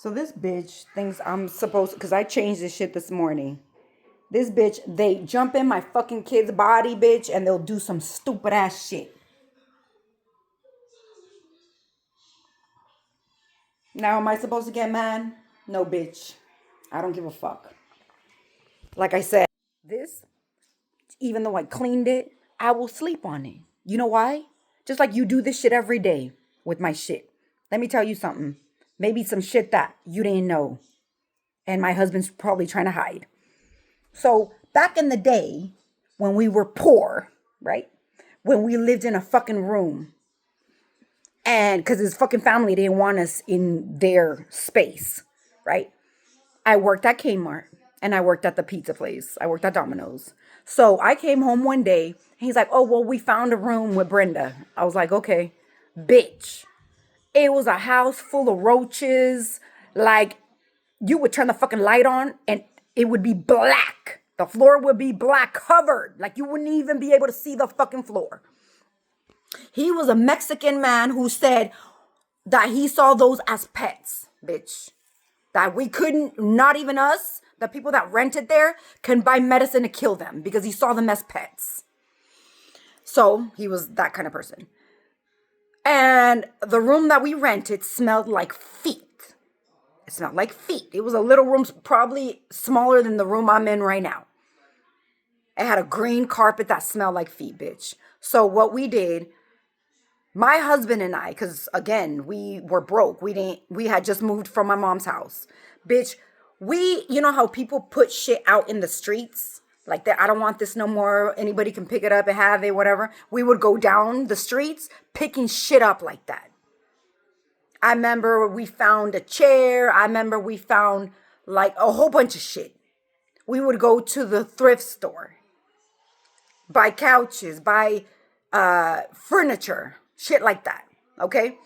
So this bitch thinks I'm supposed, because I changed this shit this morning. This bitch, they jump in my fucking kid's body, bitch, and they'll do some stupid ass shit. Now, am I supposed to get mad? No, bitch. I don't give a fuck. Like I said, this, even though I cleaned it, I will sleep on it. You know why? Just like you do this shit every day with my shit. Let me tell you something. Maybe some shit that you didn't know. And my husband's probably trying to hide. So back in the day, when we were poor, right? When we lived in a fucking room, and because his fucking family didn't want us in their space, right? I worked at Kmart and I worked at the pizza place. I worked at Domino's. So I came home one day and he's like, oh, well, we found a room with Brenda. I was like, okay, bitch. It was a house full of roaches. Like, you would turn the fucking light on and it would be black. The floor would be black, covered. Like, you wouldn't even be able to see the fucking floor. He was a Mexican man who said that he saw those as pets, bitch. That we couldn't, not even us, the people that rented there, can buy medicine to kill them because he saw them as pets. So he was that kind of person. And the room that we rented smelled like feet. It smelled like feet. It was a little room, probably smaller than the room I'm in right now. It had a green carpet that smelled like feet, bitch. So what we did, my husband and I, because again, we were broke. We had just moved from my mom's house. Bitch, you know how people put shit out in the streets? Like that, I don't want this no more. Anybody can pick it up and have it, whatever. We would go down the streets picking shit up like that. I remember we found a chair. I remember we found like a whole bunch of shit. We would go to the thrift store, buy couches, buy furniture, shit like that. Okay?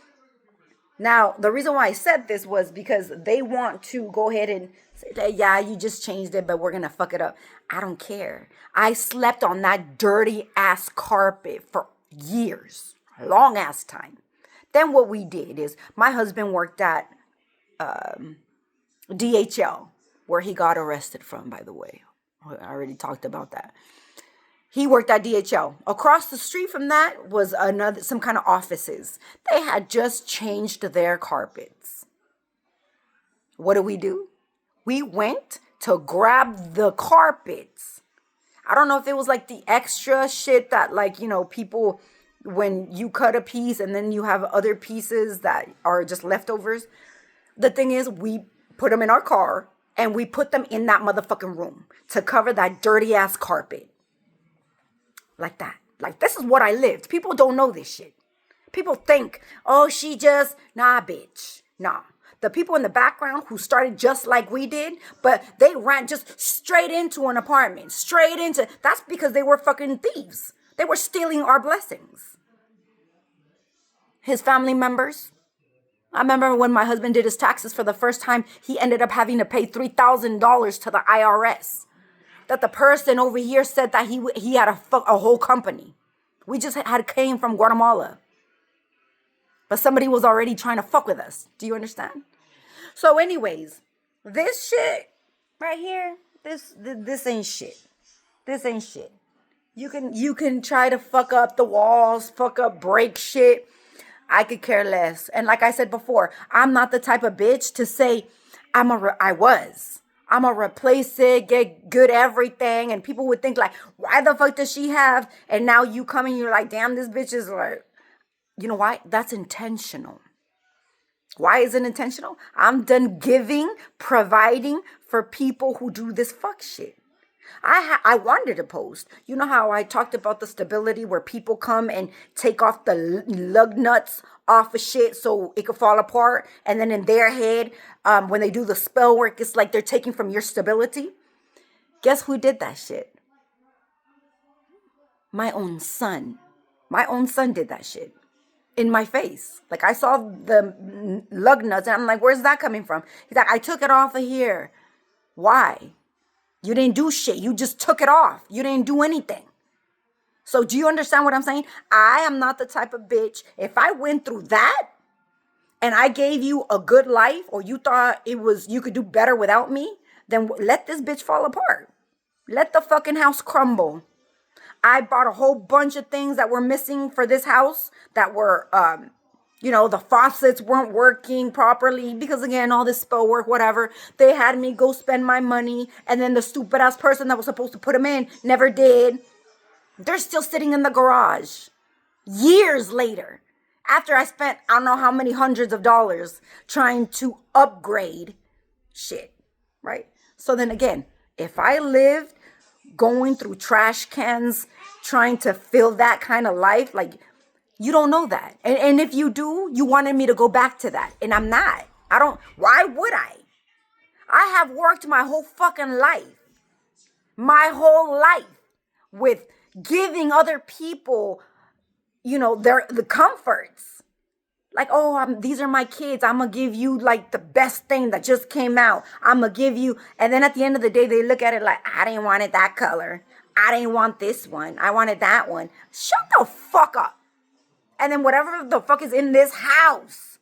Now, the reason why I said this was because they want to go ahead and say that, yeah, you just changed it, but we're going to fuck it up. I don't care. I slept on that dirty ass carpet for years, long ass time. Then what we did is my husband worked at DHL, where he got arrested from, by the way. I already talked about that. He worked at DHL. Across the street from that was some kind of offices. They had just changed their carpets. What do? We went to grab the carpets. I don't know if it was like the extra shit that, like, you know, people, when you cut a piece and then you have other pieces that are just leftovers. The thing is, we put them in our car and we put them in that motherfucking room to cover that dirty ass carpet. Like that. Like, this is what I lived. People don't know this shit. People think, oh, nah, bitch. Nah. The people in the background who started just like we did, but they ran just straight into an apartment. That's because they were fucking thieves. They were stealing our blessings. His family members. I remember when my husband did his taxes for the first time, he ended up having to pay $3,000 to the IRS. That the person over here said that he had a whole company. We just came from Guatemala. But somebody was already trying to fuck with us. Do you understand? So anyways, this shit right here, this ain't shit. This ain't shit. You can try to fuck up the walls, break shit. I could care less. And like I said before, I'm not the type of bitch to say I'm gonna replace it, get good everything. And people would think like, why the fuck does she have? And now you come and you're like, damn, this bitch is like, you know why? That's intentional. Why is it intentional? I'm done giving, providing for people who do this fuck shit. I wanted to post. You know how I talked about the stability where people come and take off the lug nuts off of shit so it could fall apart. And then in their head, when they do the spell work, it's like they're taking from your stability. Guess who did that shit? My own son. My own son did that shit in my face. Like, I saw the lug nuts and I'm like, where's that coming from? He's like, I took it off of here. Why? You didn't do shit. You just took it off. You didn't do anything. So do you understand what I'm saying? I am not the type of bitch. If I went through that and I gave you a good life, or you thought you could do better without me, then let this bitch fall apart. Let the fucking house crumble. I bought a whole bunch of things that were missing for this house that were, the faucets weren't working properly because, again, all this spell work, whatever. They had me go spend my money, and then the stupid ass person that was supposed to put them in never did. They're still sitting in the garage years later after I spent I don't know how many hundreds of dollars trying to upgrade shit, right? So then again, if I lived going through trash cans trying to fill that kind of life, like, you don't know that. And if you do, you wanted me to go back to that. And I'm not. Why would I? I have worked my whole fucking life. My whole life with giving other people, the comforts. Like, oh, these are my kids. I'm going to give you like the best thing that just came out. I'm going to give you. And then at the end of the day, they look at it like, I didn't want it that color. I didn't want this one. I wanted that one. Shut the fuck up. And then whatever the fuck is in this house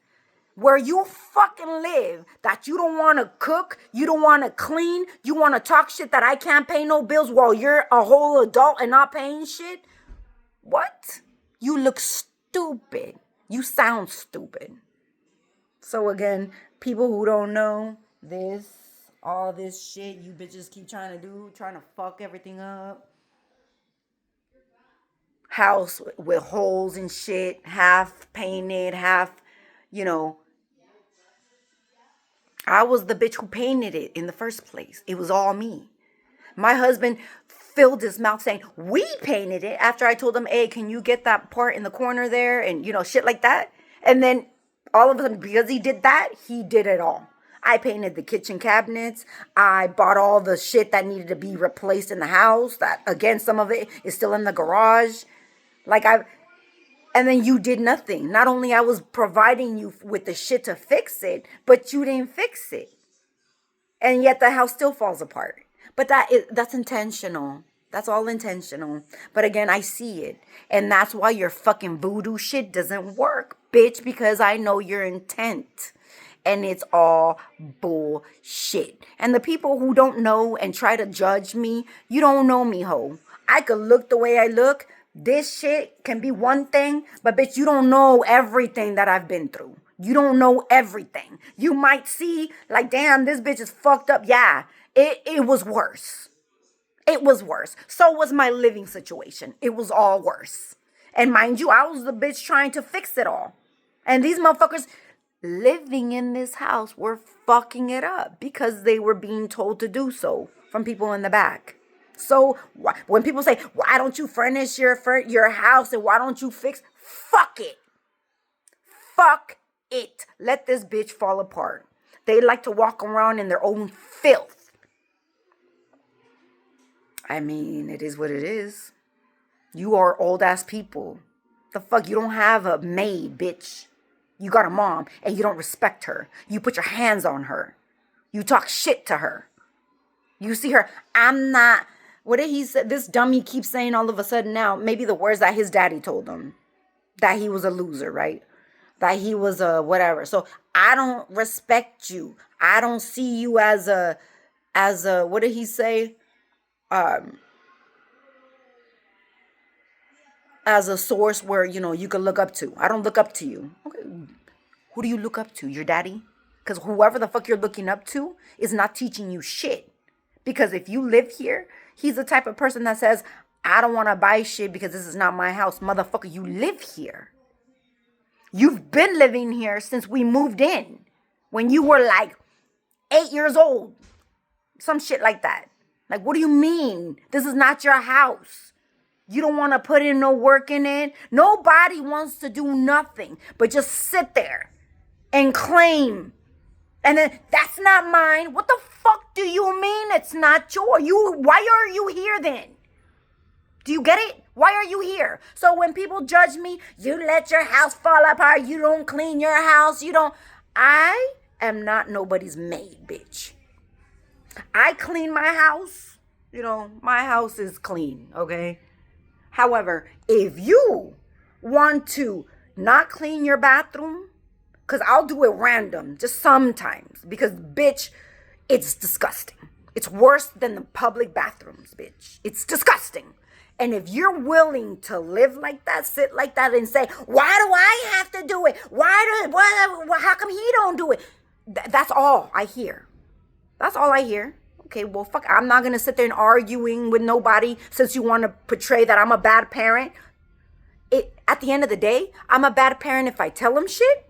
where you fucking live that you don't want to cook, you don't want to clean, you want to talk shit that I can't pay no bills while you're a whole adult and not paying shit. What? You look stupid. You sound stupid. So again, people who don't know all this shit you bitches keep trying to fuck everything up. House with holes and shit, half painted, half, I was the bitch who painted it in the first place. It was all me. My husband filled his mouth saying, we painted it, after I told him, hey, can you get that part in the corner there? And, shit like that. And then all of a sudden, because he did that, he did it all. I painted the kitchen cabinets. I bought all the shit that needed to be replaced in the house. That, again, some of it is still in the garage. And then you did nothing. Not only I was providing you with the shit to fix it, but you didn't fix it. And yet the house still falls apart. But that's intentional. That's all intentional. But again, I see it. And that's why your fucking voodoo shit doesn't work, bitch, because I know your intent. And it's all bullshit. And the people who don't know and try to judge me, you don't know me, ho. I could look the way I look. This shit can be one thing, but bitch, you don't know everything that I've been through. You don't know everything. You might see, like, damn, this bitch is fucked up. Yeah, it was worse. It was worse. So was my living situation. It was all worse. And mind you, I was the bitch trying to fix it all. And these motherfuckers living in this house were fucking it up because they were being told to do so from people in the back. So when people say, why don't you furnish your house and why don't you fix? Fuck it. Fuck it. Let this bitch fall apart. They like to walk around in their own filth. I mean, it is what it is. You are old ass people. The fuck? You don't have a maid, bitch. You got a mom and you don't respect her. You put your hands on her. You talk shit to her. You see her. I'm not. What did he say? This dummy keeps saying all of a sudden now, maybe the words that his daddy told him. That he was a loser, right? That he was a whatever. So I don't respect you. I don't see you as a, what did he say? As a source where, you can look up to. I don't look up to you. Okay. Who do you look up to? Your daddy? Because whoever the fuck you're looking up to is not teaching you shit. Because if you live here, he's the type of person that says, I don't want to buy shit because this is not my house. Motherfucker, you live here. You've been living here since we moved in. When you were like 8 years old. Some shit like that. Like, what do you mean? This is not your house. You don't want to put in no work in it. Nobody wants to do nothing but just sit there and claim. And then, that's not mine. What the fuck do you mean it's not yours? Why are you here then? Do you get it? Why are you here? So when people judge me, you let your house fall apart. You don't clean your house. I am not nobody's maid, bitch. I clean my house. My house is clean, okay? However, if you want to not clean your bathroom, Because I'll do it random, just sometimes. Because, bitch, it's disgusting. It's worse than the public bathrooms, bitch. It's disgusting. And if you're willing to live like that, sit like that, and say, why do I have to do it? How come he don't do it? That's all I hear. That's all I hear. Okay, well, fuck, I'm not going to sit there and arguing with nobody since you want to portray that I'm a bad parent. At the end of the day, I'm a bad parent if I tell him shit.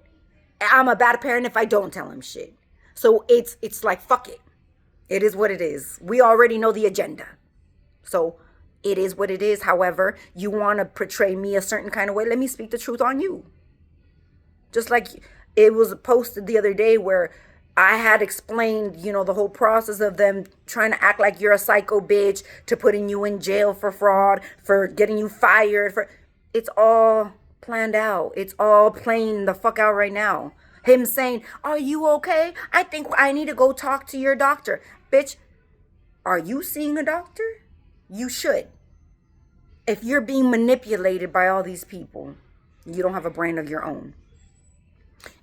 I'm a bad parent if I don't tell him shit. So it's like, fuck it. It is what it is. We already know the agenda. So it is what it is. However, you want to portray me a certain kind of way. Let me speak the truth on you. Just like it was posted the other day where I had explained, the whole process of them trying to act like you're a psycho bitch, to putting you in jail for fraud, for getting you fired. It's all planned out. It's all playing the fuck out right now. Him saying, are you okay? I think I need to go talk to your doctor. Bitch, are you seeing a doctor? You should. If you're being manipulated by all these people, you don't have a brain of your own.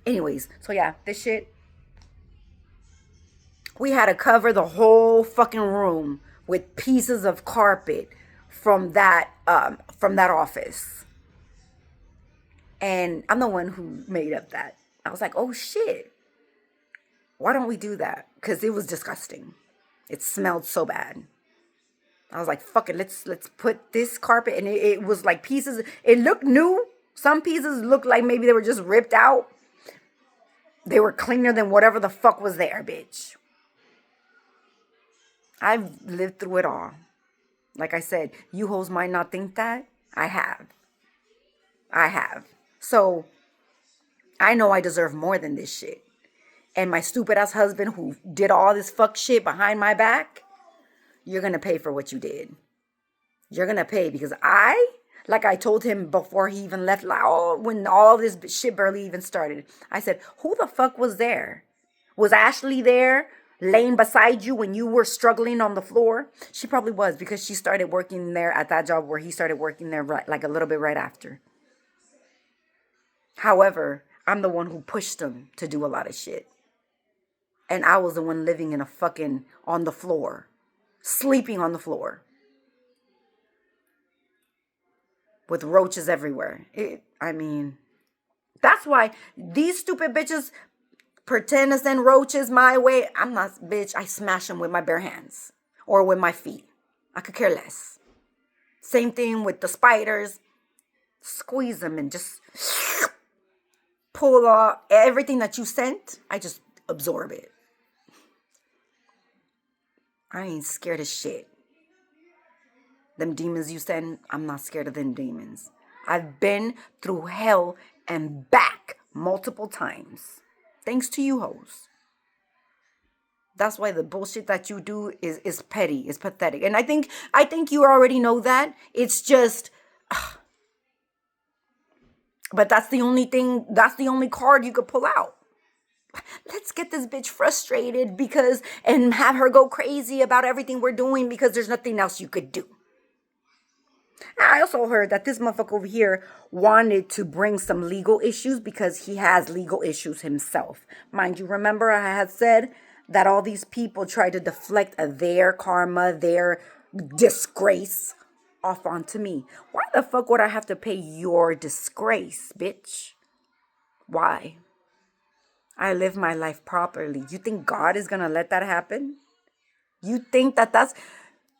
Anyways, so yeah, this shit. We had to cover the whole fucking room with pieces of carpet from that office. And I'm the one who made up that. I was like, oh shit. Why don't we do that? Because it was disgusting. It smelled so bad. I was like, fuck it, let's put this carpet. And it was like pieces. It looked new. Some pieces looked like maybe they were just ripped out. They were cleaner than whatever the fuck was there, bitch. I've lived through it all. Like I said, you hoes might not think that. I have. So, I know I deserve more than this shit. And my stupid ass husband who did all this fuck shit behind my back, you're going to pay for what you did. You're going to pay because like I told him before he even left, when all this shit barely even started, I said, who the fuck was there? Was Ashley there laying beside you when you were struggling on the floor? She probably was, because she started working there at that job where he started working there like a little bit right after. However, I'm the one who pushed him to do a lot of shit. And I was the one living in on the floor. Sleeping on the floor. With roaches everywhere. That's why these stupid bitches pretend to send roaches my way. I'm not, bitch. I smash them with my bare hands. Or with my feet. I could care less. Same thing with the spiders. Squeeze them and just pull off everything that you sent. I just absorb it. I ain't scared of shit. Them demons you send, I'm not scared of them demons. I've been through hell and back multiple times. Thanks to you hoes. That's why the bullshit that you do is petty, is pathetic. And I think you already know that. It's just, but that's the only card you could pull out. Let's get this bitch frustrated and have her go crazy about everything we're doing because there's nothing else you could do. I also heard that this motherfucker over here wanted to bring some legal issues because he has legal issues himself. Mind you, remember I had said that all these people try to deflect their karma, their disgrace off onto me. Why the fuck would I have to pay your disgrace, bitch? Why? I live my life properly. You think God is going to let that happen? You think that's...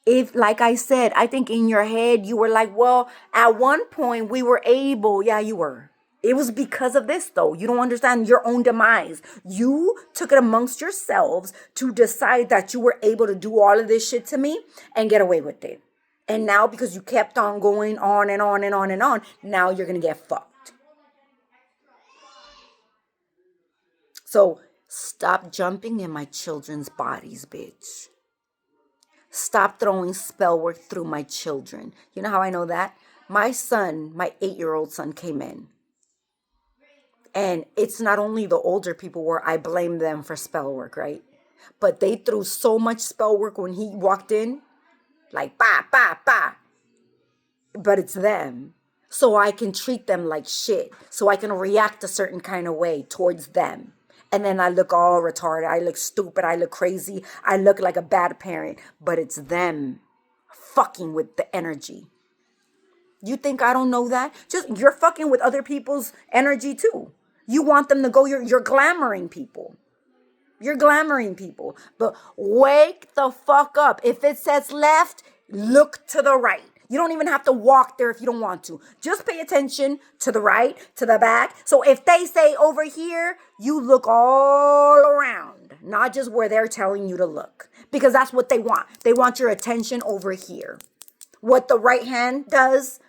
If, like I said, I think in your head, you were like, well, at one point we were able. Yeah, you were. It was because of this, though. You don't understand your own demise. You took it amongst yourselves to decide that you were able to do all of this shit to me and get away with it. And now, because you kept on going on and on and on and on, now you're going to get fucked. So, stop jumping in my children's bodies, bitch. Stop throwing spell work through my children. You know how I know that? My son, my 8-year-old son came in. And it's not only the older people where I blame them for spell work, right? But they threw so much spell work when he walked in. Like, bah, bah, bah. But it's them. so I can treat them like shit, so I can react a certain kind of way towards them. And then I look all retarded, I look stupid, I look crazy, I look like a bad parent, but it's them fucking with the energy. You think I don't know that? Just you're fucking with other people's energy too. You want them to go, you're glamoring people. You're glamoring people. But wake the fuck up. If it says left, look to the right. You don't even have to walk there if you don't want to. Just pay attention to the right, to the back. So if they say over here, you look all around, not just where they're telling you to look. Because that's what they want. They want your attention over here. What the right hand does,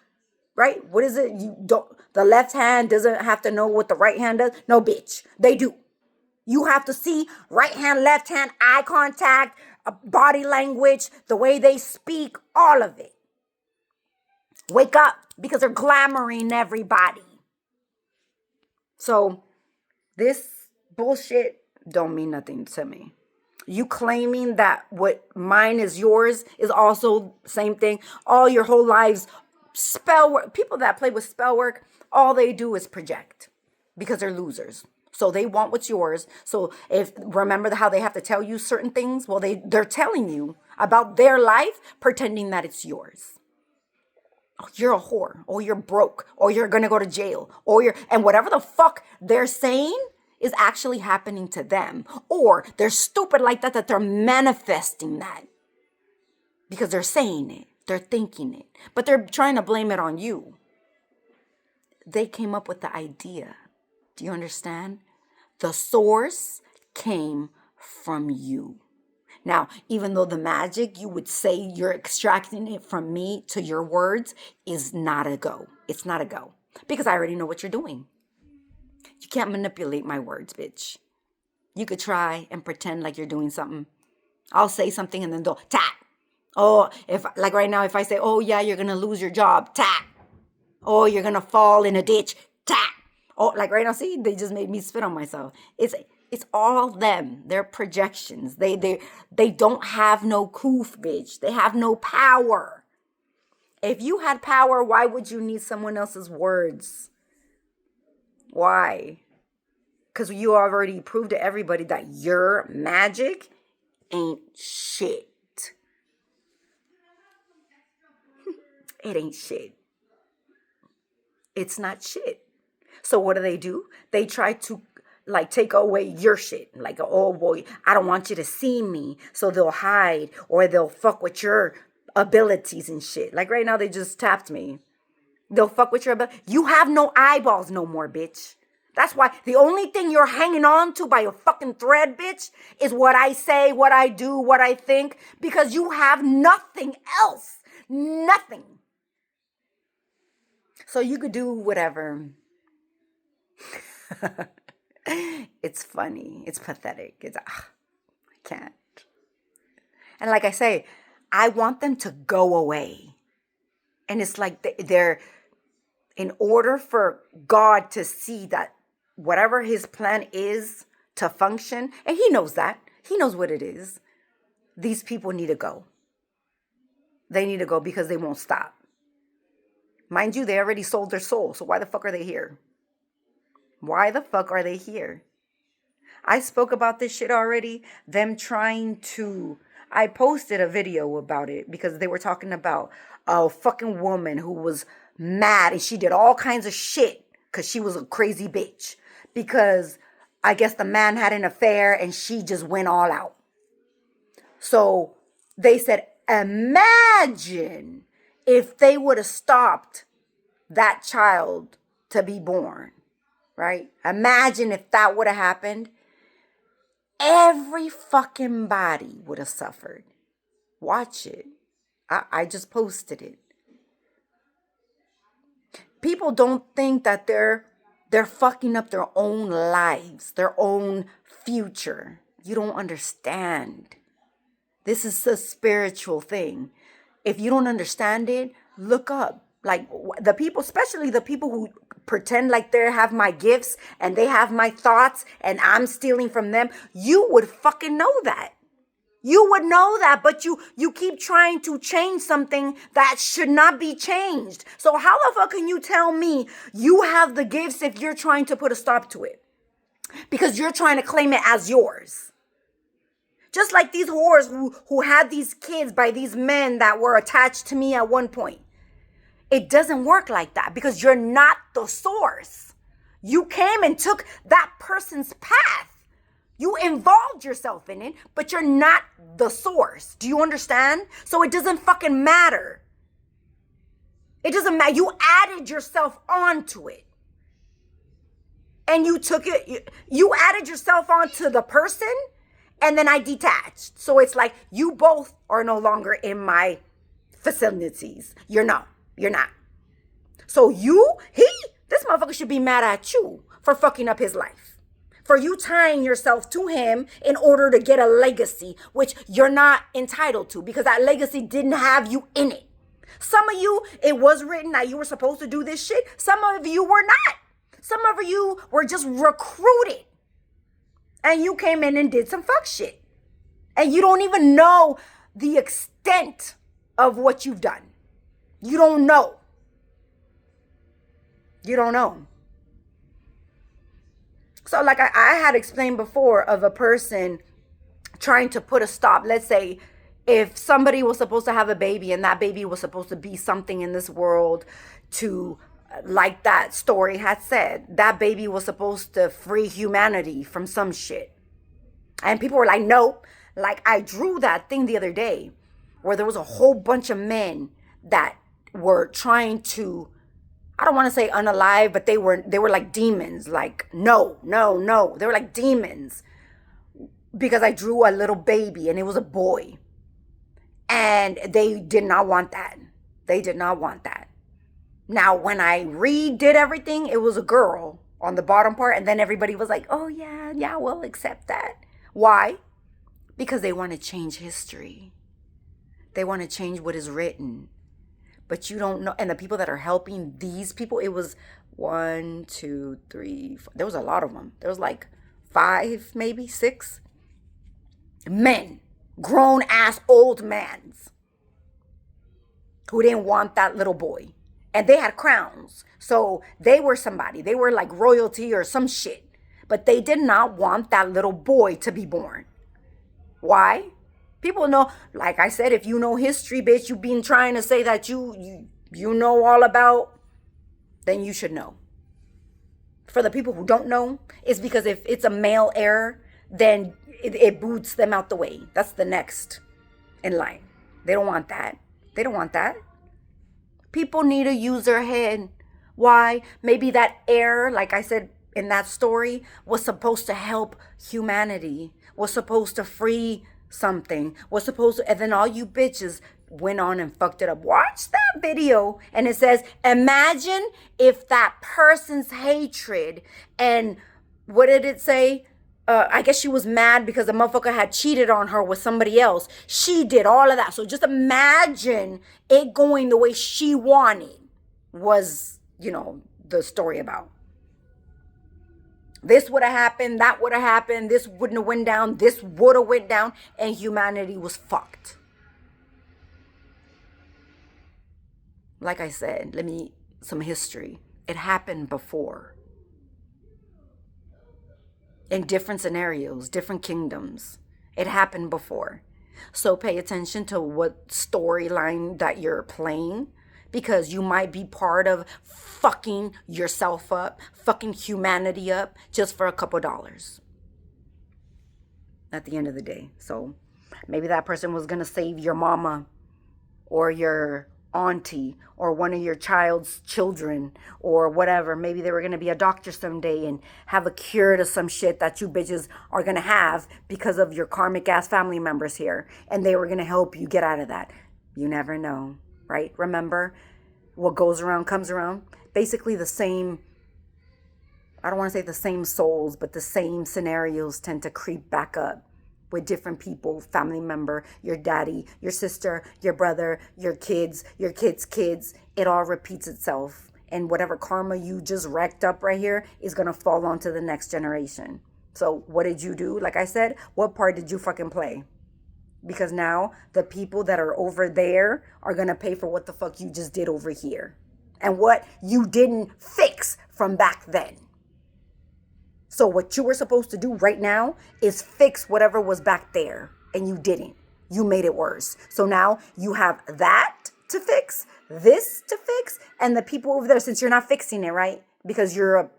right? What is it? You don't. The left hand doesn't have to know what the right hand does. No, bitch. They do. You have to see right hand, left hand, eye contact, body language, the way they speak, all of it. Wake up, because they're glamoring everybody. So this bullshit don't mean nothing to me. You claiming that what mine is yours is also same thing. All your whole lives, spell work. People that play with spell work, all they do is project because they're losers. So they want what's yours. So if remember how they have to tell you certain things? Well, they're telling you about their life, pretending that it's yours. Oh, you're a whore, or you're broke, or you're gonna go to jail, and whatever the fuck they're saying is actually happening to them. Or they're stupid like that they're manifesting that. Because they're saying it, they're thinking it, but they're trying to blame it on you. They came up with the idea. Do you understand? The source came from you. Now, even though the magic, you would say you're extracting it from me to your words, is not a go. It's not a go. Because I already know what you're doing. You can't manipulate my words, bitch. You could try and pretend like you're doing something. I'll say something and then go, tap. Oh, if like right now, if I say, oh yeah, you're going to lose your job, tap. Oh, you're going to fall in a ditch, tap. Oh, like right now, see, they just made me spit on myself. It's all them. They're projections. They don't have no coof, bitch. They have no power. If you had power, why would you need someone else's words? Why? Because you already proved to everybody that your magic ain't shit. It ain't shit. It's not shit. So what do? They try to like take away your shit. Like, oh boy, I don't want you to see me. So they'll hide or they'll fuck with your abilities and shit. Like right now, they just tapped me. They'll fuck with your ability. You have no eyeballs no more, bitch. That's why the only thing you're hanging on to by a fucking thread, bitch, is what I say, what I do, what I think, because you have nothing else. Nothing. So you could do whatever. It's funny. It's pathetic. I can't. And like I say, I want them to go away. And it's like they're, in order for God to see that whatever his plan is to function, and he knows that. He knows what it is. These people need to go. They need to go because they won't stop. Mind you, they already sold their soul. So why the fuck are they here? Why the fuck are they here? I spoke about this shit already. Them trying to... I posted a video about it because they were talking about a fucking woman who was mad and she did all kinds of shit because she was a crazy bitch. Because I guess the man had an affair and she just went all out. So they said, imagine if they would have stopped that child to be born, right? Imagine if that would have happened. Every fucking body would have suffered. Watch it. I just posted it. People don't think that they're fucking up their own lives, their own future. You don't understand. This is a spiritual thing. If you don't understand it, look up. Like the people, especially the people who pretend like they have my gifts and they have my thoughts and I'm stealing from them, you would fucking know that. You would know that, but you keep trying to change something that should not be changed. So how the fuck can you tell me you have the gifts if you're trying to put a stop to it? Because you're trying to claim it as yours. Just like these whores who had these kids by these men that were attached to me at one point. It doesn't work like that because you're not the source. You came and took that person's path. You involved yourself in it, but you're not the source. Do you understand? So it doesn't fucking matter. It doesn't matter. You added yourself onto it. And you took it, you added yourself onto the person, and then I detached. So it's like you both are no longer in my facilities. You're not. So this motherfucker should be mad at you for fucking up his life. For you tying yourself to him in order to get a legacy, which you're not entitled to because that legacy didn't have you in it. Some of you, it was written that you were supposed to do this shit. Some of you were not. Some of you were just recruited. And you came in and did some fuck shit. And you don't even know the extent of what you've done. You don't know. You don't know. So like I had explained before of a person trying to put a stop. Let's say if somebody was supposed to have a baby and that baby was supposed to be something in this world to, like that story had said, that baby was supposed to free humanity from some shit. And people were like, nope. Like I drew that thing the other day where there was a whole bunch of men that were trying to, I don't want to say unalive, but they were like demons. Like, no. They were like demons because I drew a little baby and it was a boy. And they did not want that. They did not want that. Now, when I redid everything, it was a girl on the bottom part. And then everybody was like, oh, yeah, we'll accept that. Why? Because they want to change history. They want to change what is written. But you don't know. And the people that are helping these people, it was 1, 2, 3, 4. There was a lot of them. There was like 5, maybe 6 men, grown ass old mans who didn't want that little boy. And they had crowns. So they were somebody. They were like royalty or some shit. But they did not want that little boy to be born. Why? People know, like I said, if you know history, bitch, you've been trying to say that you know all about, then you should know. For the people who don't know, it's because if it's a male heir, then it boots them out the way. That's the next in line. They don't want that. They don't want that. People need to use their head. Why? Maybe that heir, like I said in that story, was supposed to help humanity, was supposed to free something, was supposed to, and then all you bitches went on and fucked it up. Watch that video and it says, imagine if that person's hatred and what did it say? I guess she was mad because the motherfucker had cheated on her with somebody else. She did all of that. So just imagine it going the way she wanted was, the story about. This would have happened, that would have happened, this wouldn't have went down, this would have went down, and humanity was fucked. Like I said, some history. It happened before. In different scenarios, different kingdoms. It happened before. So pay attention to what storyline that you're playing, because you might be part of fucking yourself up, fucking humanity up just for a couple dollars at the end of the day. So maybe that person was going to save your mama or your auntie or one of your child's children or whatever. Maybe they were going to be a doctor someday and have a cure to some shit that you bitches are going to have because of your karmic ass family members here. And they were going to help you get out of that. You never know, right? Remember, what goes around comes around. Basically the same, I don't want to say the same souls, but the same scenarios tend to creep back up with different people, family member, your daddy, your sister, your brother, your kids' kids. It all repeats itself. And whatever karma you just racked up right here is going to fall onto the next generation. So what did you do? Like I said, what part did you fucking play? Because now the people that are over there are going to pay for what the fuck you just did over here and what you didn't fix from back then. So what you were supposed to do right now is fix whatever was back there, and you didn't. You made it worse. So now you have that to fix, this to fix, and the people over there, since you're not fixing it, right? Because you're a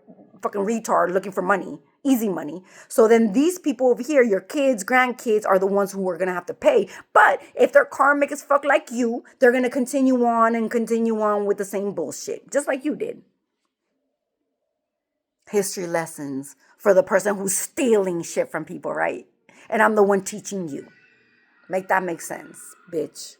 fucking retard looking for money, easy money. So then these people over here, your kids, grandkids, are the ones who are going to have to pay. But if they're karmic as fuck like you, they're going to continue on with the same bullshit, just like you did. History lessons for the person who's stealing shit from people, right? And I'm the one teaching you. Make that make sense, bitch.